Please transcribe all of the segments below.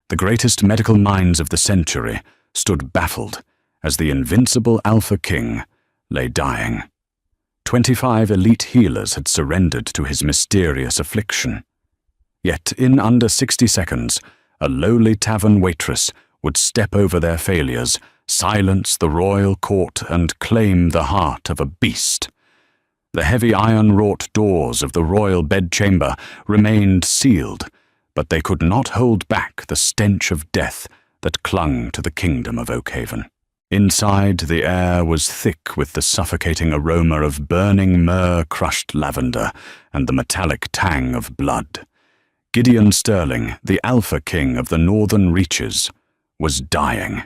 The greatest medical minds of the century stood baffled as the invincible Alpha King lay dying. 25 elite healers had surrendered to his mysterious affliction. Yet in under 60 seconds, a lowly tavern waitress would step over their failures, silence the royal court, and claim the heart of a beast. The heavy iron-wrought doors of the royal bedchamber remained sealed, but they could not hold back the stench of death that clung to the kingdom of Oakhaven. Inside, the air was thick with the suffocating aroma of burning myrrh-crushed lavender and the metallic tang of blood. Gideon Sterling, the Alpha King of the Northern Reaches, was dying.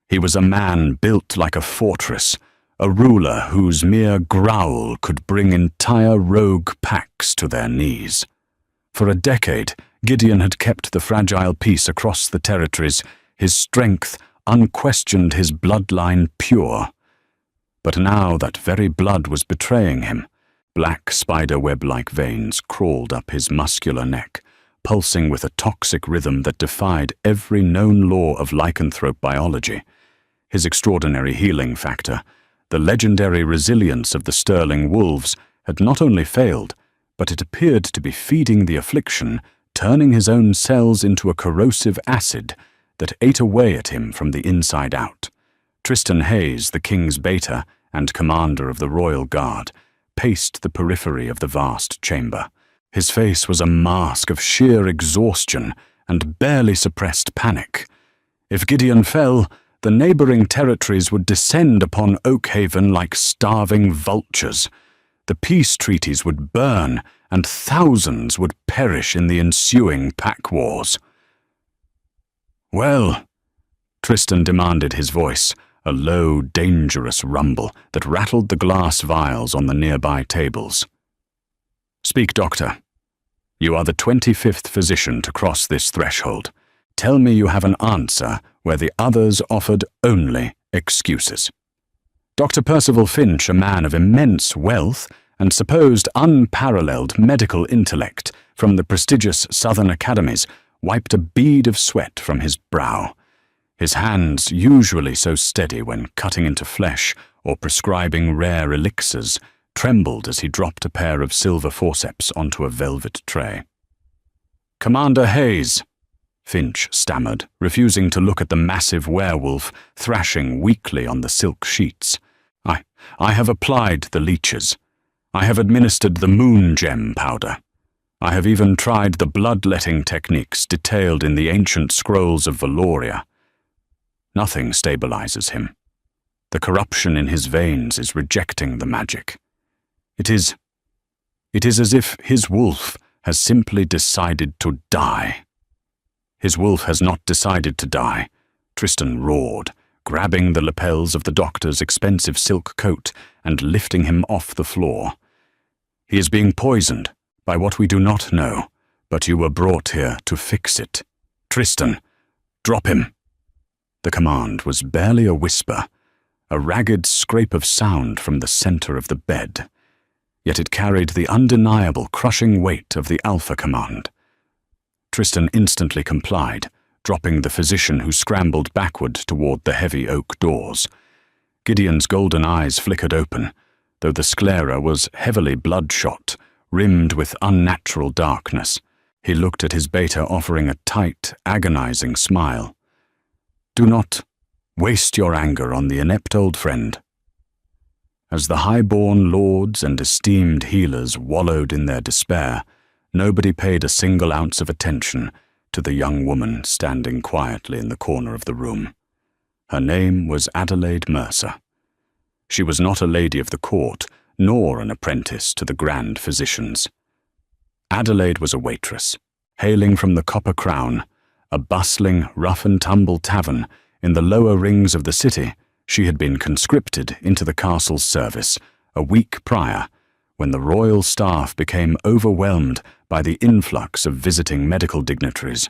He was a man built like a fortress, a ruler whose mere growl could bring entire rogue packs to their knees. For a decade, Gideon had kept the fragile peace across the territories, his strength unquestioned, his bloodline pure. But now that very blood was betraying him. Black spider-web-like veins crawled up his muscular neck, pulsing with a toxic rhythm that defied every known law of lycanthrope biology. His extraordinary healing factor, the legendary resilience of the Sterling wolves, had not only failed, but it appeared to be feeding the affliction, turning his own cells into a corrosive acid that ate away at him from the inside out. Tristan Hayes, the king's beta and commander of the Royal Guard, paced the periphery of the vast chamber. His face was a mask of sheer exhaustion and barely suppressed panic. If Gideon fell, the neighboring territories would descend upon Oakhaven like starving vultures. The peace treaties would burn, and thousands would perish in the ensuing pack wars. "Well," Tristan demanded, his voice a low, dangerous rumble that rattled the glass vials on the nearby tables. "Speak, doctor. You are the 25th physician to cross this threshold. Tell me you have an answer where the others offered only excuses." Dr. Percival Finch, a man of immense wealth and supposed unparalleled medical intellect from the prestigious Southern academies, wiped a bead of sweat from his brow. His hands, usually so steady when cutting into flesh or prescribing rare elixirs, trembled as he dropped a pair of silver forceps onto a velvet tray. "Commander Hayes," Finch stammered, refusing to look at the massive werewolf thrashing weakly on the silk sheets. I have applied the leeches. I have administered the moon gem powder. I have even tried the bloodletting techniques detailed in the ancient scrolls of Valoria. Nothing stabilizes him. The corruption in his veins is rejecting the magic. It is as if his wolf has simply decided to die." "His wolf has not decided to die," Tristan roared, grabbing the lapels of the doctor's expensive silk coat and lifting him off the floor. "He is being poisoned by what we do not know, but you were brought here to fix it. Tristan, drop him." The command was barely a whisper, a ragged scrape of sound from the center of the bed. Yet it carried the undeniable crushing weight of the Alpha Command. Tristan instantly complied, dropping the physician who scrambled backward toward the heavy oak doors. Gideon's golden eyes flickered open, though the sclera was heavily bloodshot, rimmed with unnatural darkness. He looked at his beta, offering a tight, agonizing smile. "Do not waste your anger on the inept old friend." As the high-born lords and esteemed healers wallowed in their despair, nobody paid a single ounce of attention to the young woman standing quietly in the corner of the room. Her name was Adelaide Mercer. She was not a lady of the court, nor an apprentice to the grand physicians. Adelaide was a waitress, hailing from the Copper Crown, a bustling, rough-and-tumble tavern in the lower rings of the city. She had been conscripted into the castle's service a week prior, when the royal staff became overwhelmed by the influx of visiting medical dignitaries.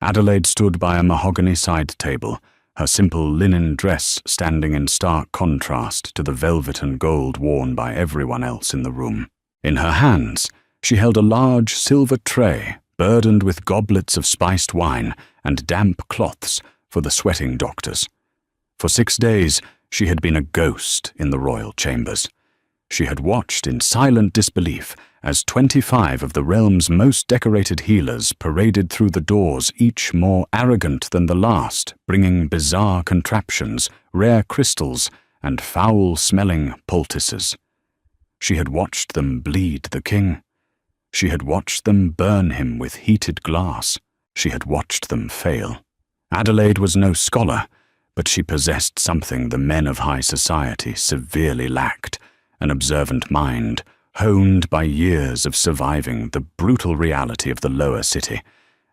Adelaide stood by a mahogany side table, her simple linen dress standing in stark contrast to the velvet and gold worn by everyone else in the room. In her hands, she held a large silver tray burdened with goblets of spiced wine and damp cloths for the sweating doctors. For 6 days, she had been a ghost in the royal chambers. She had watched in silent disbelief as 25 of the realm's most decorated healers paraded through the doors, each more arrogant than the last, bringing bizarre contraptions, rare crystals, and foul-smelling poultices. She had watched them bleed the king. She had watched them burn him with heated glass. She had watched them fail. Adelaide was no scholar, but she possessed something the men of high society severely lacked, an observant mind, honed by years of surviving the brutal reality of the lower city,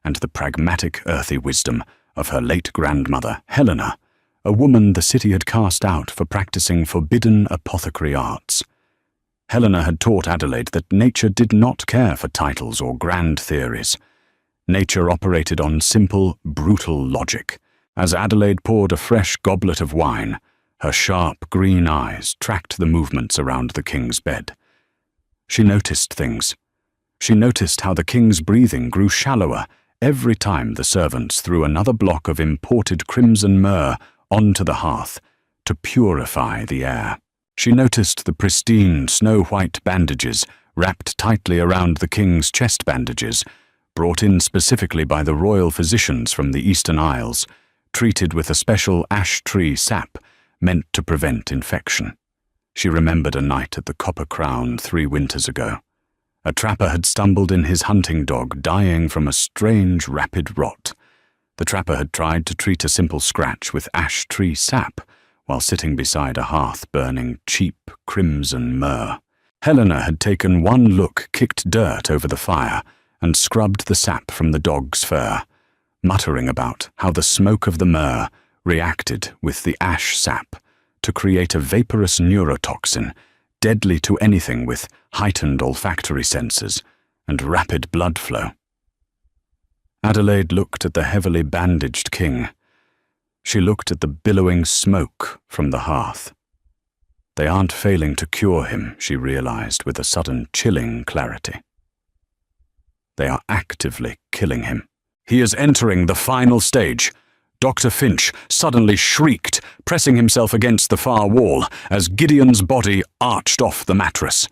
and the pragmatic earthy wisdom of her late grandmother, Helena, a woman the city had cast out for practicing forbidden apothecary arts. Helena had taught Adelaide that nature did not care for titles or grand theories. Nature operated on simple, brutal logic. As Adelaide poured a fresh goblet of wine, her sharp green eyes tracked the movements around the king's bed. She noticed things. She noticed how the king's breathing grew shallower every time the servants threw another block of imported crimson myrrh onto the hearth to purify the air. She noticed the pristine, snow-white bandages wrapped tightly around the king's chest bandages, brought in specifically by the royal physicians from the Eastern Isles, treated with a special ash tree sap meant to prevent infection. She remembered a night at the Copper Crown 3 winters ago. A trapper had stumbled in his hunting dog, dying from a strange, rapid rot. The trapper had tried to treat a simple scratch with ash tree sap while sitting beside a hearth burning cheap crimson myrrh. Helena had taken one look, kicked dirt over the fire, and scrubbed the sap from the dog's fur, muttering about how the smoke of the myrrh reacted with the ash sap to create a vaporous neurotoxin, deadly to anything with heightened olfactory senses and rapid blood flow. Adelaide looked at the heavily bandaged king. She looked at the billowing smoke from the hearth. They aren't failing to cure him, she realized with a sudden chilling clarity. They are actively killing him. He is entering the final stage. Dr. Finch suddenly shrieked, pressing himself against the far wall as Gideon's body arched off the mattress.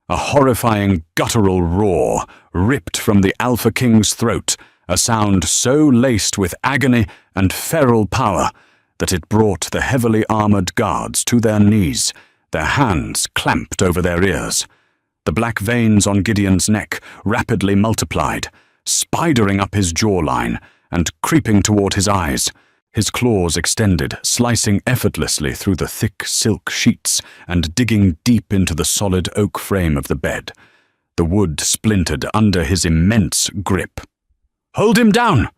A horrifying guttural roar ripped from the Alpha King's throat, a sound so laced with agony and feral power that it brought the heavily armored guards to their knees, their hands clamped over their ears. The black veins on Gideon's neck rapidly multiplied, spidering up his jawline and creeping toward his eyes. His claws extended, slicing effortlessly through the thick silk sheets and digging deep into the solid oak frame of the bed. The wood splintered under his immense grip. "Hold him down!"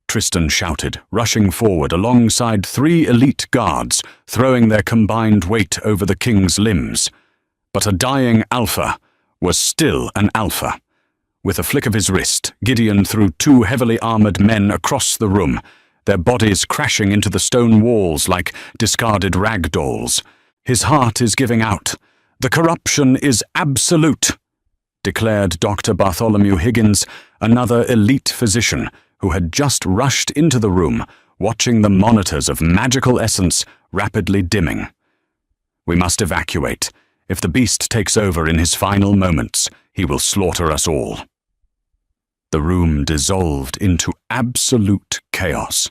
Tristan shouted, rushing forward alongside 3 elite guards, throwing their combined weight over the king's limbs. But a dying alpha was still an alpha. With a flick of his wrist, Gideon threw 2 heavily armored men across the room, their bodies crashing into the stone walls like discarded rag dolls. "His heart is giving out. The corruption is absolute," declared Dr. Bartholomew Higgins, another elite physician who had just rushed into the room, watching the monitors of magical essence rapidly dimming. "We must evacuate. If the beast takes over in his final moments, he will slaughter us all." The room dissolved into absolute chaos.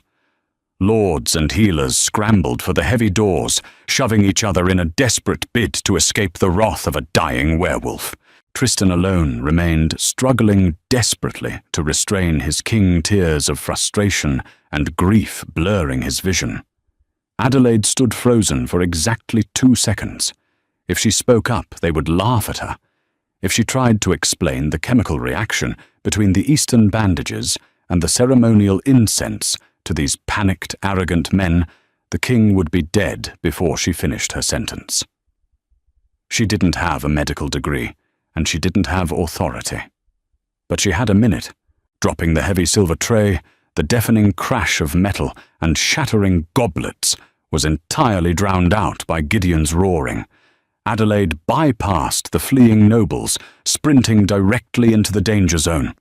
Lords and healers scrambled for the heavy doors, shoving each other in a desperate bid to escape the wrath of a dying werewolf. Tristan alone remained struggling desperately to restrain his king tears of frustration and grief blurring his vision. Adelaide stood frozen for exactly 2 seconds. If she spoke up, they would laugh at her. If she tried to explain the chemical reaction between the Eastern bandages and the ceremonial incense to these panicked, arrogant men, the king would be dead before she finished her sentence. She didn't have a medical degree, and she didn't have authority. But she had a minute. Dropping the heavy silver tray, the deafening crash of metal and shattering goblets was entirely drowned out by Gideon's roaring. Adelaide bypassed the fleeing nobles, sprinting directly into the danger zone.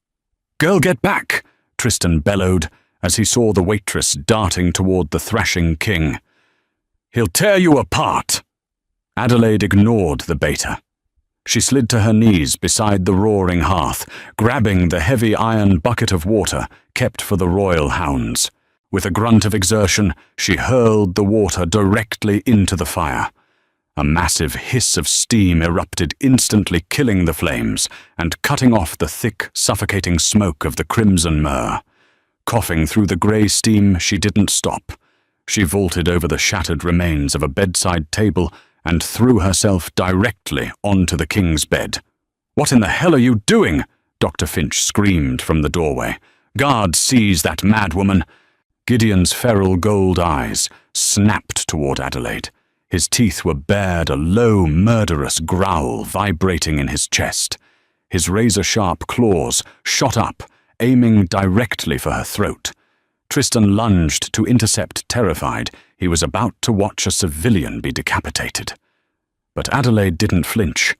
"Girl, get back!" Tristan bellowed as he saw the waitress darting toward the thrashing king. "He'll tear you apart!" Adelaide ignored the baiter. She slid to her knees beside the roaring hearth, grabbing the heavy iron bucket of water kept for the royal hounds. With a grunt of exertion, she hurled the water directly into the fire. A massive hiss of steam erupted, instantly killing the flames and cutting off the thick, suffocating smoke of the crimson myrrh. Coughing through the grey steam, she didn't stop. She vaulted over the shattered remains of a bedside table and threw herself directly onto the king's bed. "What in the hell are you doing?" Dr. Finch screamed from the doorway. "Guard, seize that madwoman!" Gideon's feral gold eyes snapped toward Adelaide. His teeth were bared, a low, murderous growl vibrating in his chest. His razor-sharp claws shot up, aiming directly for her throat. Tristan lunged to intercept, terrified. He was about to watch a civilian be decapitated. But Adelaide didn't flinch.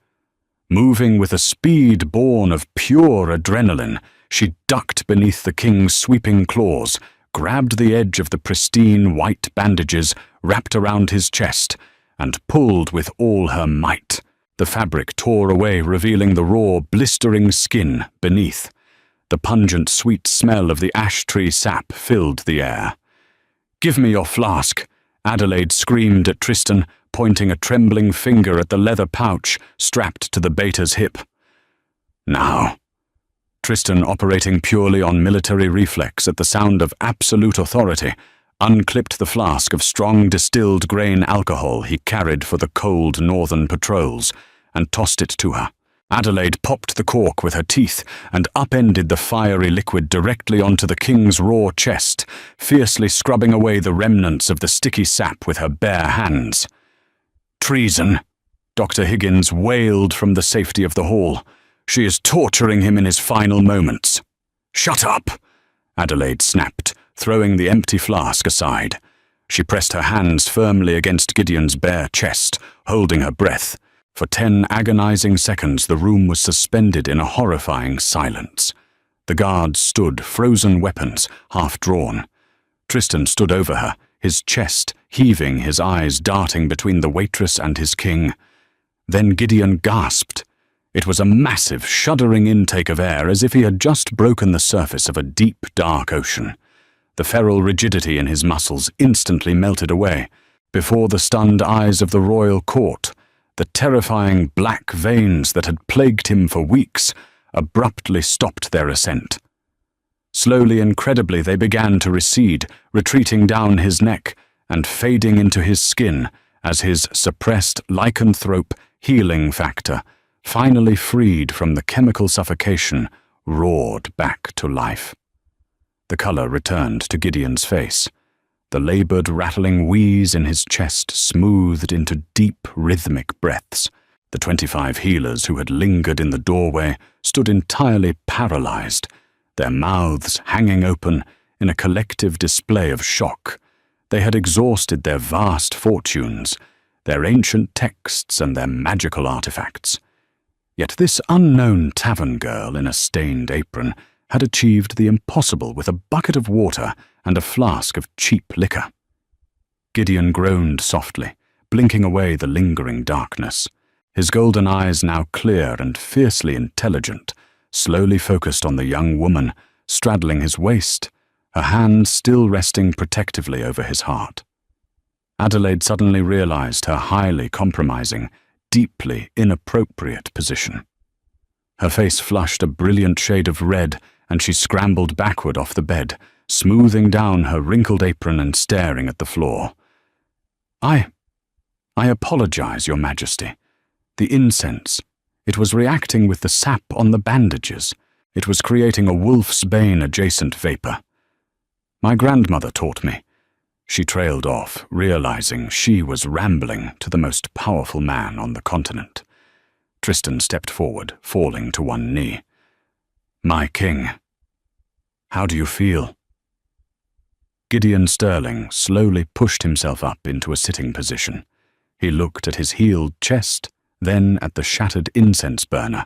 Moving with a speed born of pure adrenaline, she ducked beneath the king's sweeping claws, grabbed the edge of the pristine white bandages wrapped around his chest, and pulled with all her might. The fabric tore away, revealing the raw, blistering skin beneath. The pungent, sweet smell of the ash tree sap filled the air. "Give me your flask," Adelaide screamed at Tristan, pointing a trembling finger at the leather pouch strapped to the baiter's hip. "Now." Tristan, operating purely on military reflex at the sound of absolute authority, unclipped the flask of strong distilled grain alcohol he carried for the cold northern patrols and tossed it to her. Adelaide popped the cork with her teeth and upended the fiery liquid directly onto the king's raw chest, fiercely scrubbing away the remnants of the sticky sap with her bare hands. "Treason!" Dr. Higgins wailed from the safety of the hall. "She is torturing him in his final moments." "Shut up!" Adelaide snapped, throwing the empty flask aside. She pressed her hands firmly against Gideon's bare chest, holding her breath. For 10 agonizing seconds, the room was suspended in a horrifying silence. The guards stood, frozen weapons, half-drawn. Tristan stood over her, his chest heaving, his eyes darting between the waitress and his king. Then Gideon gasped. It was a massive, shuddering intake of air, as if he had just broken the surface of a deep, dark ocean. The feral rigidity in his muscles instantly melted away. Before the stunned eyes of the royal court, the terrifying black veins that had plagued him for weeks abruptly stopped their ascent. Slowly, incredibly, they began to recede, retreating down his neck and fading into his skin as his suppressed lycanthrope healing factor, finally freed from the chemical suffocation, roared back to life. The color returned to Gideon's face. The labored, rattling wheeze in his chest smoothed into deep, rhythmic breaths. The 25 healers who had lingered in the doorway stood entirely paralyzed, their mouths hanging open in a collective display of shock. They had exhausted their vast fortunes, their ancient texts and their magical artifacts. Yet this unknown tavern girl in a stained apron had achieved the impossible with a bucket of water and a flask of cheap liquor. Gideon groaned softly, blinking away the lingering darkness. His golden eyes, now clear and fiercely intelligent, slowly focused on the young woman straddling his waist, her hand still resting protectively over his heart. Adelaide suddenly realized her highly compromising, deeply inappropriate position. Her face flushed a brilliant shade of red, and she scrambled backward off the bed, smoothing down her wrinkled apron and staring at the floor. I apologize, Your Majesty. The incense. It was reacting with the sap on the bandages. It was creating a wolf's bane adjacent vapor. My grandmother taught me. She trailed off, realizing she was rambling to the most powerful man on the continent. Tristan stepped forward, falling to one knee. My king, how do you feel? Gideon Sterling slowly pushed himself up into a sitting position. He looked at his healed chest, then at the shattered incense burner,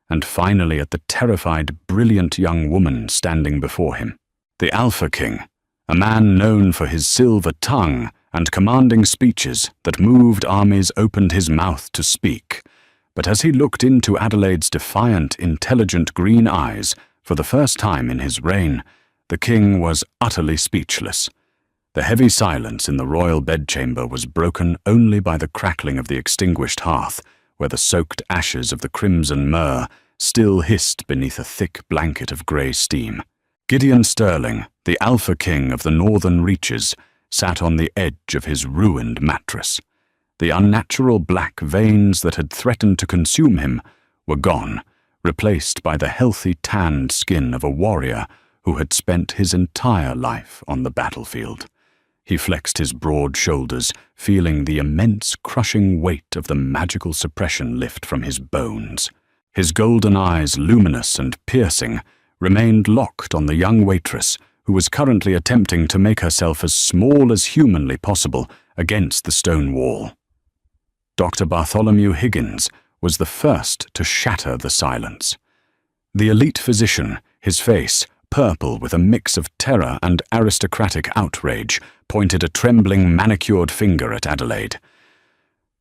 and finally at the terrified, brilliant young woman standing before him. The Alpha King, a man known for his silver tongue and commanding speeches that moved armies, opened his mouth to speak. But as he looked into Adelaide's defiant, intelligent green eyes for the first time in his reign, the king was utterly speechless. The heavy silence in the royal bedchamber was broken only by the crackling of the extinguished hearth, where the soaked ashes of the crimson myrrh still hissed beneath a thick blanket of grey steam. Gideon Sterling, the Alpha King of the northern reaches, sat on the edge of his ruined mattress. The unnatural black veins that had threatened to consume him were gone, replaced by the healthy tanned skin of a warrior who had spent his entire life on the battlefield. He flexed his broad shoulders, feeling the immense crushing weight of the magical suppression lift from his bones. His golden eyes, luminous and piercing, remained locked on the young waitress who was currently attempting to make herself as small as humanly possible against the stone wall. Dr. Bartholomew Higgins was the first to shatter the silence. The elite physician, his face purple with a mix of terror and aristocratic outrage, pointed a trembling, manicured finger at Adelaide.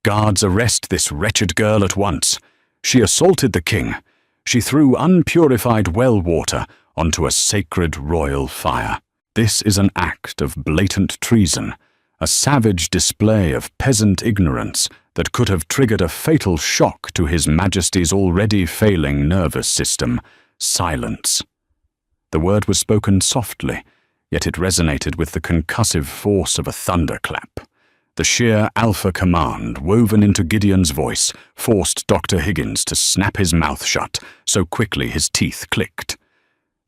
"Guards, arrest this wretched girl at once. She assaulted the king. She threw unpurified well water onto a sacred royal fire. This is an act of blatant treason, a savage display of peasant ignorance that could have triggered a fatal shock to His Majesty's already failing nervous system. Silence." The word was spoken softly, yet it resonated with the concussive force of a thunderclap. The sheer alpha command woven into Gideon's voice forced Dr. Higgins to snap his mouth shut so quickly his teeth clicked.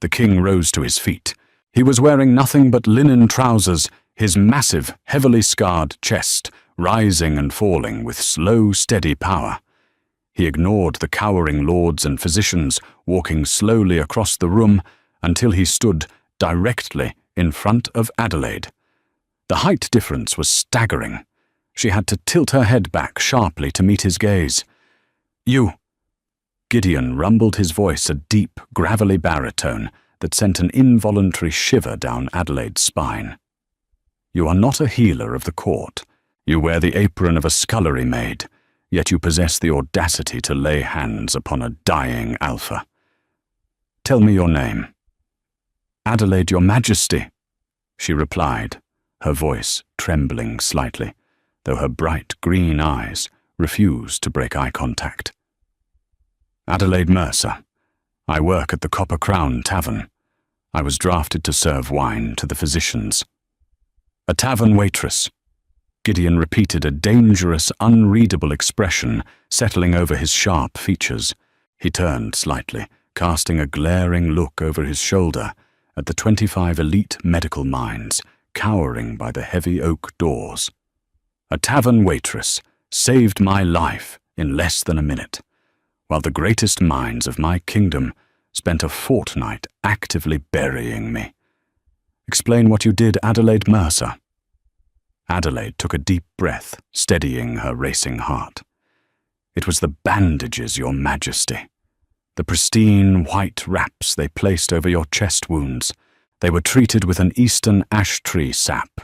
The king rose to his feet. He was wearing nothing but linen trousers, his massive, heavily scarred chest rising and falling with slow, steady power. He ignored the cowering lords and physicians walking slowly across the room until he stood directly in front of Adelaide. The height difference was staggering. She had to tilt her head back sharply to meet his gaze. "You." Gideon rumbled his voice, a deep, gravelly baritone that sent an involuntary shiver down Adelaide's spine. "You are not a healer of the court. You wear the apron of a scullery maid, yet you possess the audacity to lay hands upon a dying alpha. Tell me your name." "Adelaide, your Majesty," she replied, her voice trembling slightly, though her bright green eyes refused to break eye contact. "Adelaide Mercer. I work at the Copper Crown Tavern. I was drafted to serve wine to the physicians." "A tavern waitress." Gideon repeated, a dangerous, unreadable expression settling over his sharp features. He turned slightly, casting a glaring look over his shoulder at the 25 elite medical minds cowering by the heavy oak doors. "A tavern waitress saved my life in less than a minute, while the greatest minds of my kingdom spent a fortnight actively burying me. Explain what you did, Adelaide Mercer." Adelaide took a deep breath, steadying her racing heart. "It was the bandages, Your Majesty. The pristine white wraps they placed over your chest wounds. They were treated with an eastern ash tree sap.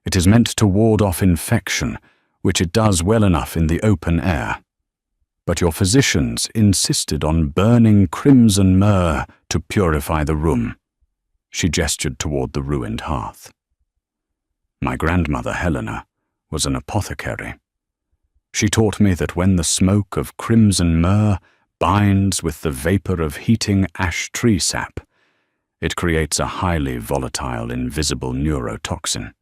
It is meant to ward off infection, which it does well enough in the open air. But your physicians insisted on burning crimson myrrh to purify the room." She gestured toward the ruined hearth. "My grandmother, Helena, was an apothecary. She taught me that when the smoke of crimson myrrh binds with the vapor of heating ash tree sap, it creates a highly volatile, invisible neurotoxin.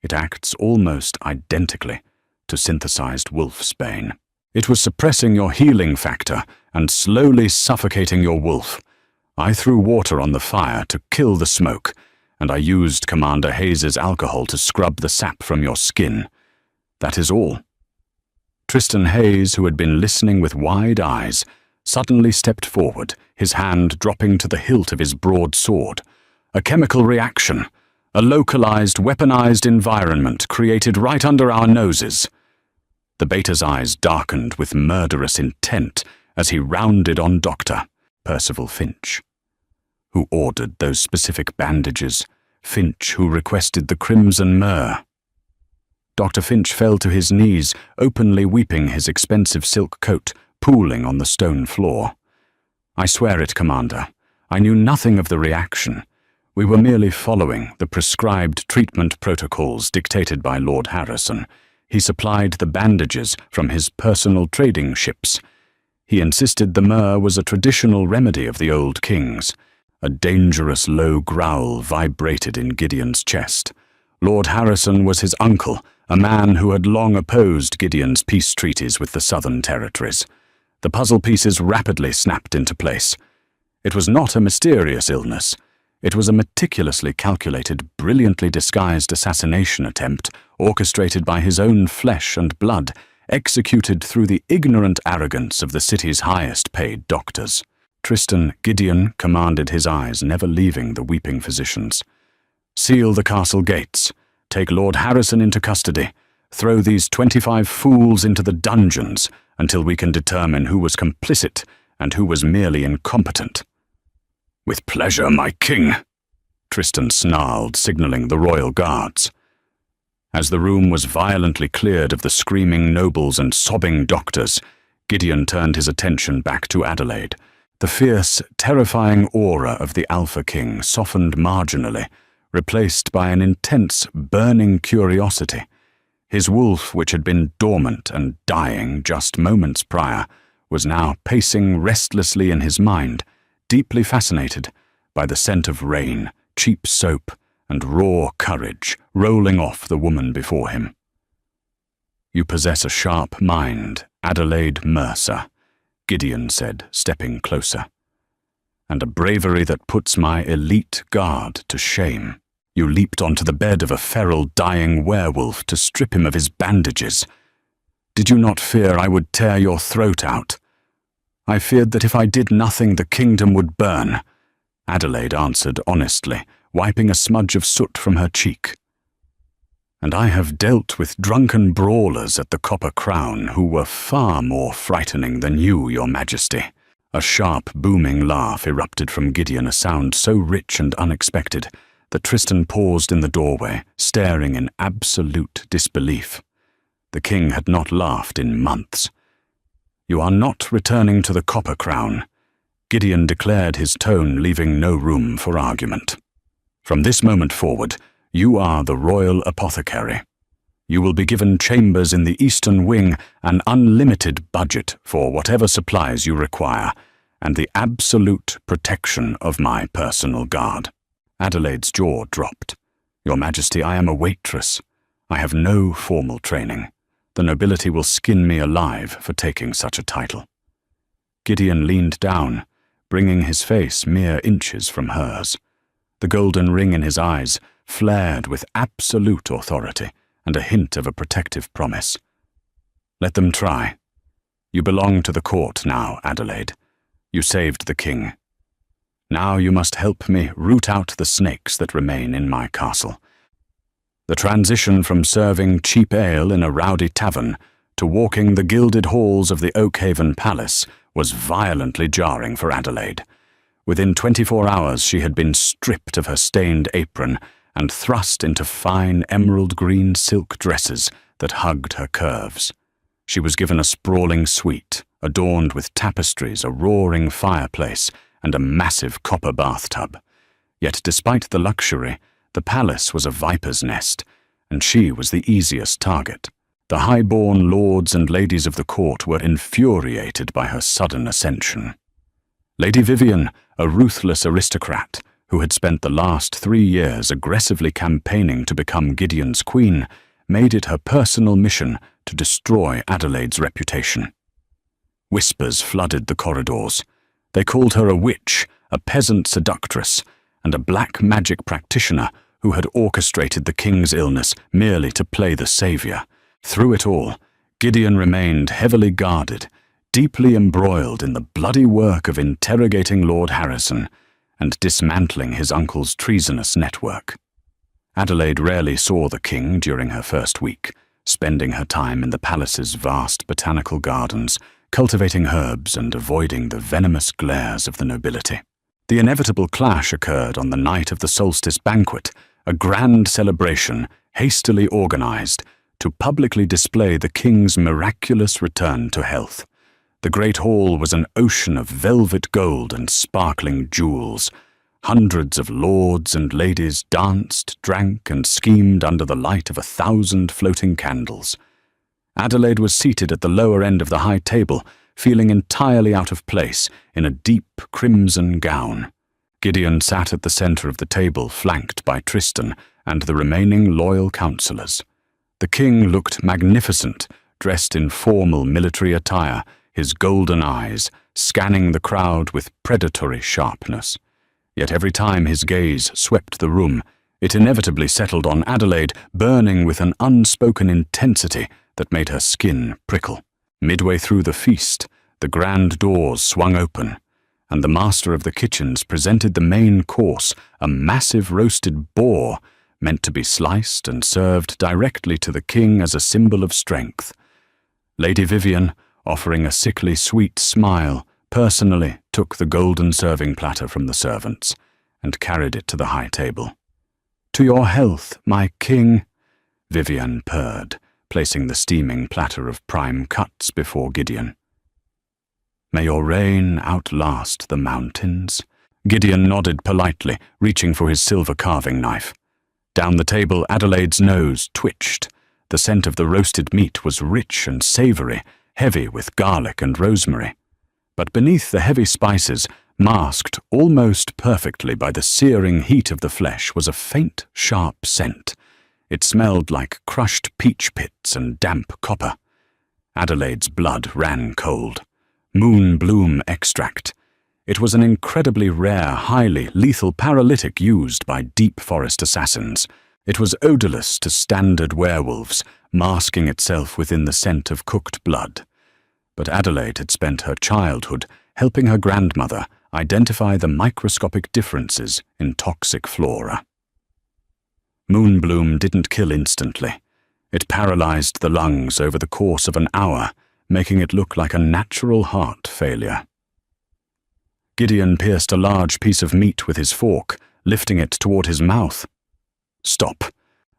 It acts almost identically to synthesized wolfsbane. It was suppressing your healing factor and slowly suffocating your wolf. I threw water on the fire to kill the smoke, and I used Commander Hayes's alcohol to scrub the sap from your skin. That is all." Tristan Hayes, who had been listening with wide eyes, suddenly stepped forward, his hand dropping to the hilt of his broad sword. "A chemical reaction, a localized, weaponized environment created right under our noses." The beta's eyes darkened with murderous intent as he rounded on Dr. Percival Finch. Who ordered those specific bandages? Finch, who requested the crimson myrrh. Dr. Finch fell to his knees, openly weeping, his expensive silk coat pooling on the stone floor. I swear it, Commander. I knew nothing of the reaction. We were merely following the prescribed treatment protocols dictated by Lord Harrison. He supplied the bandages from his personal trading ships. He insisted the myrrh was a traditional remedy of the old kings. A dangerous low growl vibrated in Gideon's chest. Lord Harrison was his uncle, a man who had long opposed Gideon's peace treaties with the Southern Territories. The puzzle pieces rapidly snapped into place. It was not a mysterious illness. It was a meticulously calculated, brilliantly disguised assassination attempt orchestrated by his own flesh and blood, executed through the ignorant arrogance of the city's highest-paid doctors. Tristan Gideon commanded, his eyes never leaving the weeping physicians. "Seal the castle gates. Take Lord Harrison into custody. Throw these 25 fools into the dungeons until we can determine who was complicit and who was merely incompetent." "With pleasure, my king," Tristan snarled, signaling the royal guards. As the room was violently cleared of the screaming nobles and sobbing doctors, Gideon turned his attention back to Adelaide. The fierce, terrifying aura of the Alpha King softened marginally, replaced by an intense, burning curiosity. His wolf, which had been dormant and dying just moments prior, was now pacing restlessly in his mind, deeply fascinated by the scent of rain, cheap soap, and raw courage rolling off the woman before him. "You possess a sharp mind, Adelaide Mercer," Gideon said, stepping closer. "And a bravery that puts my elite guard to shame. You leaped onto the bed of a feral, dying werewolf to strip him of his bandages. Did you not fear I would tear your throat out?" "I feared that if I did nothing, the kingdom would burn," Adelaide answered honestly, wiping a smudge of soot from her cheek. "And I have dealt with drunken brawlers at the Copper Crown who were far more frightening than you, your majesty." A sharp, booming laugh erupted from Gideon, a sound so rich and unexpected that Tristan paused in the doorway, staring in absolute disbelief. The king had not laughed in months. "You are not returning to the Copper Crown," Gideon declared, his tone leaving no room for argument. "From this moment forward, you are the royal apothecary. You will be given chambers in the eastern wing, an unlimited budget for whatever supplies you require, and the absolute protection of my personal guard." Adelaide's jaw dropped. "Your Majesty, I am a waitress. I have no formal training. The nobility will skin me alive for taking such a title." Gideon leaned down, bringing his face mere inches from hers. The golden ring in his eyes flared with absolute authority and a hint of a protective promise. "Let them try. You belong to the court now, Adelaide. You saved the king. Now you must help me root out the snakes that remain in my castle." The transition from serving cheap ale in a rowdy tavern to walking the gilded halls of the Oakhaven Palace was violently jarring for Adelaide. Within 24 hours she had been stripped of her stained apron and thrust into fine emerald green silk dresses that hugged her curves. She was given a sprawling suite, adorned with tapestries, a roaring fireplace, and a massive copper bathtub. Yet despite the luxury, the palace was a viper's nest, and she was the easiest target. The high-born lords and ladies of the court were infuriated by her sudden ascension. Lady Vivian, a ruthless aristocrat who had spent the last 3 years aggressively campaigning to become Gideon's queen, made it her personal mission to destroy Adelaide's reputation. Whispers flooded the corridors. They called her a witch, a peasant seductress, and a black magic practitioner who had orchestrated the king's illness merely to play the savior. Through it all, Gideon remained heavily guarded, deeply embroiled in the bloody work of interrogating Lord Harrison and dismantling his uncle's treasonous network. Adelaide rarely saw the king during her first week, spending her time in the palace's vast botanical gardens, cultivating herbs and avoiding the venomous glares of the nobility. The inevitable clash occurred on the night of the solstice banquet, a grand celebration hastily organized to publicly display the king's miraculous return to health. The great hall was an ocean of velvet gold and sparkling jewels. Hundreds of lords and ladies danced, drank, and schemed under the light of 1,000 floating candles. Adelaide was seated at the lower end of the high table, feeling entirely out of place in a deep crimson gown. Gideon sat at the center of the table, flanked by Tristan and the remaining loyal counselors. The king looked magnificent, dressed in formal military attire, his golden eyes scanning the crowd with predatory sharpness. Yet every time his gaze swept the room, it inevitably settled on Adelaide, burning with an unspoken intensity that made her skin prickle. Midway through the feast, the grand doors swung open, and the master of the kitchens presented the main course, a massive roasted boar, meant to be sliced and served directly to the king as a symbol of strength. Lady Vivian, offering a sickly sweet smile, personally took the golden serving platter from the servants and carried it to the high table. "To your health, my king," Vivian purred, placing the steaming platter of prime cuts before Gideon. "May your reign outlast the mountains." Gideon nodded politely, reaching for his silver carving knife. Down the table, Adelaide's nose twitched. The scent of the roasted meat was rich and savory, heavy with garlic and rosemary. But beneath the heavy spices, masked almost perfectly by the searing heat of the flesh, was a faint, sharp scent. It smelled like crushed peach pits and damp copper. Adelaide's blood ran cold. Moon bloom extract. It was an incredibly rare, highly lethal paralytic used by deep forest assassins. It was odorless to standard werewolves, masking itself within the scent of cooked blood. But Adelaide had spent her childhood helping her grandmother identify the microscopic differences in toxic flora. Moonbloom didn't kill instantly. It paralyzed the lungs over the course of an hour, making it look like a natural heart failure. Gideon pierced a large piece of meat with his fork, lifting it toward his mouth. "Stop!"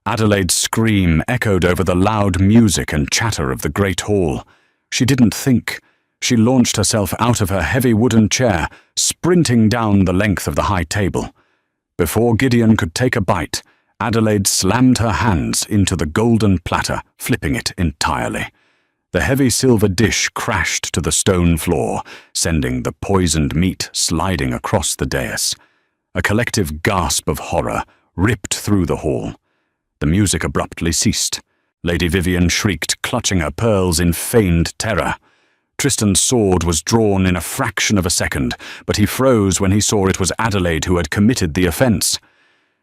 Adelaide's scream echoed over the loud music and chatter of the great hall. She didn't think. She launched herself out of her heavy wooden chair, sprinting down the length of the high table. Before Gideon could take a bite, Adelaide slammed her hands into the golden platter, flipping it entirely. The heavy silver dish crashed to the stone floor, sending the poisoned meat sliding across the dais. A collective gasp of horror ripped through the hall. The music abruptly ceased. Lady Vivian shrieked, clutching her pearls in feigned terror. Tristan's sword was drawn in a fraction of a second, but he froze when he saw it was Adelaide who had committed the offense.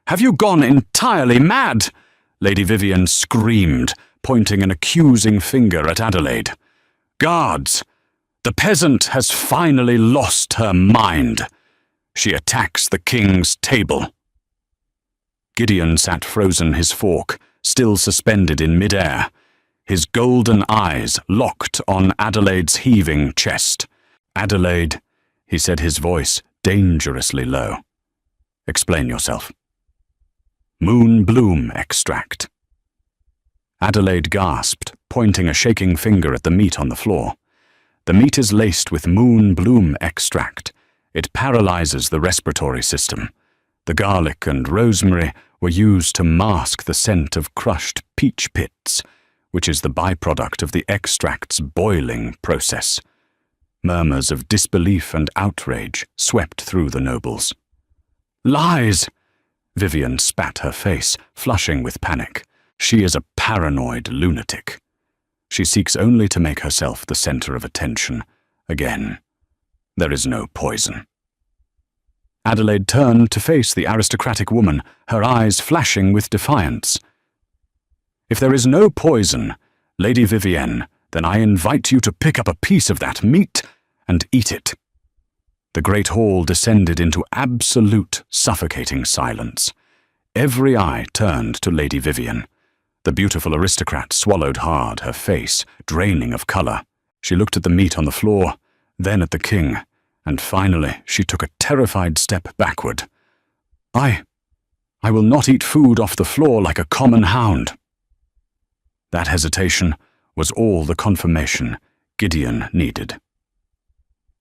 "Have you gone entirely mad?" Lady Vivian screamed, pointing an accusing finger at Adelaide. "Guards! The peasant has finally lost her mind. She attacks the king's table." Gideon sat frozen, his fork still suspended in midair, his golden eyes locked on Adelaide's heaving chest. "Adelaide," he said, his voice dangerously low. "Explain yourself." "Moon bloom extract." Adelaide gasped, pointing a shaking finger at the meat on the floor. "The meat is laced with moon bloom extract. It paralyzes the respiratory system. The garlic and rosemary were used to mask the scent of crushed peach pits, which is the byproduct of the extract's boiling process." Murmurs of disbelief and outrage swept through the nobles. "Lies!" Vivian spat her face, flushing with panic. She is a paranoid lunatic. She seeks only to make herself the center of attention. Again, there is no poison. Adelaide turned to face the aristocratic woman, her eyes flashing with defiance. "If there is no poison, Lady Vivienne, then I invite you to pick up a piece of that meat and eat it." The great hall descended into absolute, suffocating silence. Every eye turned to Lady Vivian. The beautiful aristocrat swallowed hard, her face draining of color. She looked at the meat on the floor, then at the king, and finally she took a terrified step backward. I will not eat food off the floor like a common hound." That hesitation was all the confirmation Gideon needed.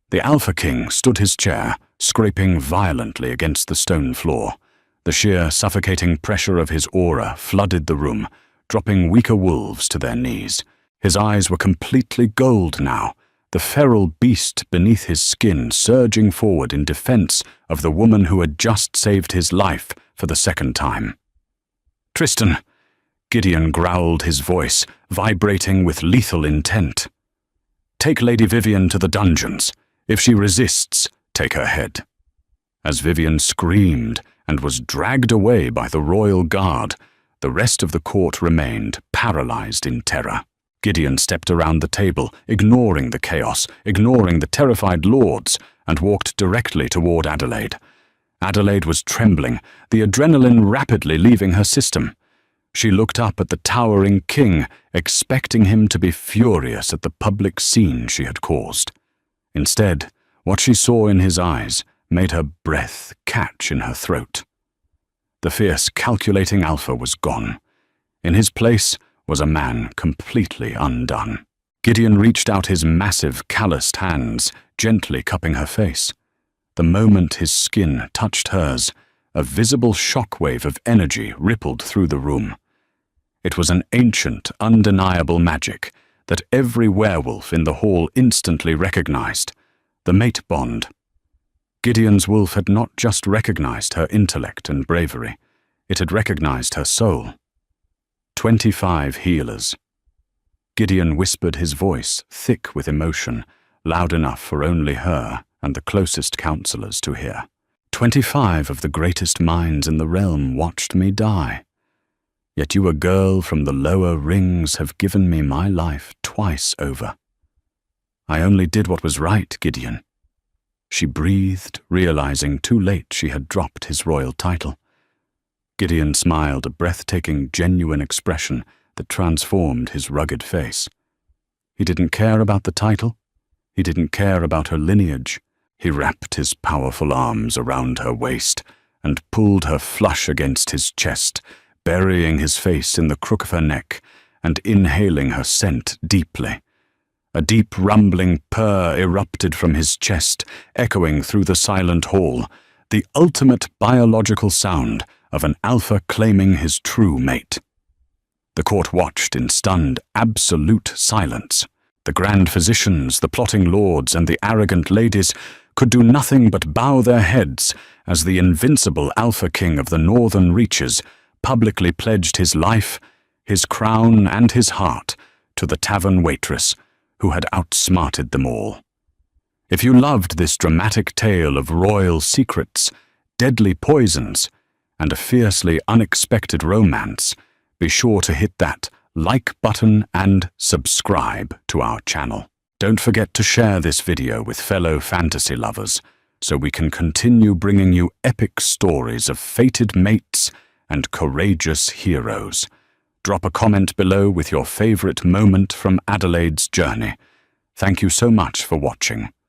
The Alpha King stood his chair, scraping violently against the stone floor. The sheer, suffocating pressure of his aura flooded the room, dropping weaker wolves to their knees. His eyes were completely gold now, the feral beast beneath his skin surging forward in defense of the woman who had just saved his life for the second time. "Tristan," Gideon growled, his voice vibrating with lethal intent. "Take Lady Vivian to the dungeons. If she resists, take her head." As Vivian screamed and was dragged away by the royal guard, the rest of the court remained paralyzed in terror. Gideon stepped around the table, ignoring the chaos, ignoring the terrified lords, and walked directly toward Adelaide. Adelaide was trembling, the adrenaline rapidly leaving her system. She looked up at the towering king, expecting him to be furious at the public scene she had caused. Instead, what she saw in his eyes made her breath catch in her throat. The fierce, calculating Alpha was gone. In his place was a man completely undone. Gideon reached out his massive, calloused hands, gently cupping her face. The moment his skin touched hers, a visible shockwave of energy rippled through the room. It was an ancient, undeniable magic that every werewolf in the hall instantly recognized, the mate bond. Gideon's wolf had not just recognized her intellect and bravery, it had recognized her soul. 25 healers. Gideon whispered, his voice thick with emotion, loud enough for only her and the closest counselors to hear. 25 of the greatest minds in the realm watched me die. Yet you, a girl from the lower rings, have given me my life twice over. I only did what was right, Gideon. She breathed, realizing too late she had dropped his royal title. Gideon smiled, a breathtaking, genuine expression that transformed his rugged face. He didn't care about the title. He didn't care about her lineage. He wrapped his powerful arms around her waist and pulled her flush against his chest, burying his face in the crook of her neck and inhaling her scent deeply. A deep rumbling purr erupted from his chest, echoing through the silent hall, the ultimate biological sound of an alpha claiming his true mate. The court watched in stunned, absolute silence. The grand physicians, the plotting lords, and the arrogant ladies could do nothing but bow their heads as the invincible Alpha King of the Northern Reaches publicly pledged his life, his crown, and his heart to the tavern waitress who had outsmarted them all. If you loved this dramatic tale of royal secrets, deadly poisons, and a fiercely unexpected romance, be sure to hit that like button and subscribe to our channel. Don't forget to share this video with fellow fantasy lovers so we can continue bringing you epic stories of fated mates and courageous heroes. Drop a comment below with your favorite moment from Adelaide's journey. Thank you so much for watching.